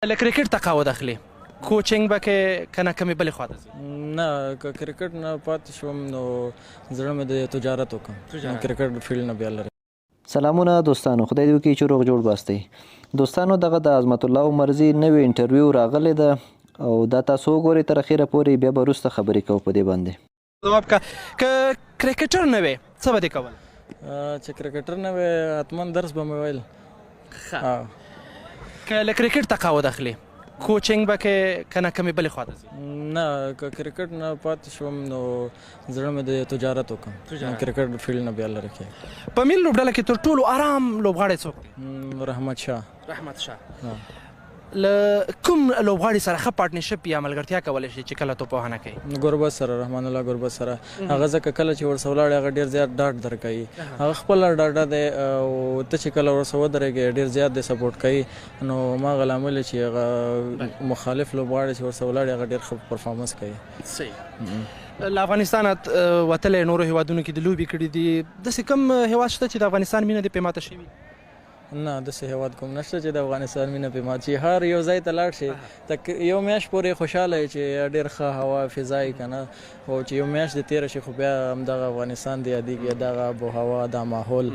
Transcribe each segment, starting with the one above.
له کرکټ تقاعد اخلي کوچینګ به کې کنه کمې بلې خواته ځي؟ نه که کرکټ نه پاتې شوم نو زړه مې د تجارت وکړم کرکټ فیلډ نه بیا لري. سلامونه دوستانو، خدای دې وکړي چې روغ جوړ باستئ. دوستانو دغه د عظمت الله عمرزي نوې انټرویو راغلی ده او دا تاسو وګورئ تر اخره پورې، بیا به وروسته خبرې کوو په دې باندې. جواب که کرکټر نه وې څه به دې کول؟ چې کرکټر نه وې حتما درس به مې ویل. که له کرکټ تقاعد اخلي کوچینګ به کې کنه کمې بلې خواته ځي؟ نه که کرکټ نه پاتې شوم نو زړه مې د تجارت وکړم کرکټ فیلډ نه بیا لري. په ملي لوبډله کې تر ټولو ارام لوبغاړی څوک دی؟ رحمت شاه. له کوم لوبغاړي سره ښه پارټنرشپ یا ملګرتیا کولی شي چې کله توپوهنه کوي؟ ګربت سره، رحمان الله ګربت سره. هغه ځکه کله چې ورسره ولاړ هغه ډېر زیات ډاډ درکوي، هغه خپله ډاډه دی او ته چې کله ورسره ودرېږې ډېر زیات دی سپورټ کوي. نو هماغه لامل چې هغه مخالف لوبغاړی چې ورسره ولاړ هغه ډېر ښه پرفارمنس کوي. صحیح. له افغانستانه وتلی نورو هیوادونو کې د لوبې کړي دي، داسې کوم هیواد شته چې د افغانستان مینه دې پرې ماته شوي؟ نه داسې هیواد کوم نشته چې د افغانستان مینه پرې مات شي. هر یو ځای ته لاړ شي یو میاشت پورې خوشحاله یې چې ډېر ښه هوا فضا یې که نه، او چې یو میاشت دې تېره شي خو بیا همدغه افغانستان دې یادېږي، دغه آب و هوا، دا ماحول،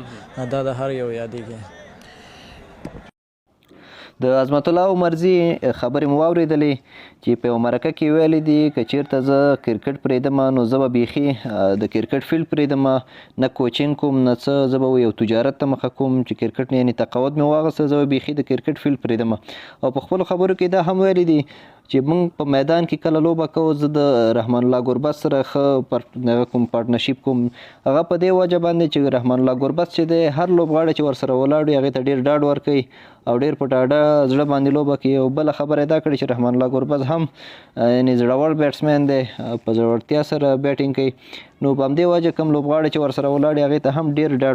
دا د هر یو یادېږي. د عظمت الله عمرزي خبرې مو واورېدلې چې په یوه مرکه کې ویلي دي که چېرته زه کرکټ پرېږدم نو زه به بیخي د کرکټ فیلډ پرېږدم، نه کوچینګ کوم نه څه، زه به یو تجارت ته مخه کوم چې کرکټ یعنې تقاعد مې واخیسته، زه به بیخي د کرکټ فیلډ پرېږدم. او په خپلو خبرو کې دا هم ویلي دي چې موږ په میدان کې کله لوبه کوو زه د رحمان الله ګربت سره ښه کوم پارټنرشپ کوم، هغه په دې وجه باندې چې رحمان الله ګربت چې دی هر لوبغاړی چې ورسره ولاړ وي هغې ته ډېر ډاډ ورکوي او ډېر په ډاډه زړه باندې لوبه کوي. او بله خبره یې دا کړې چې رحمان الله ګربت هم یعنې زړور بیټسمین دی، په زړورتیا سره بیټینګ کوي. نو په همدې وجه کوم لوبغاړی چې ورسره ولاړ وي هغې ته هم ډېر ډاډ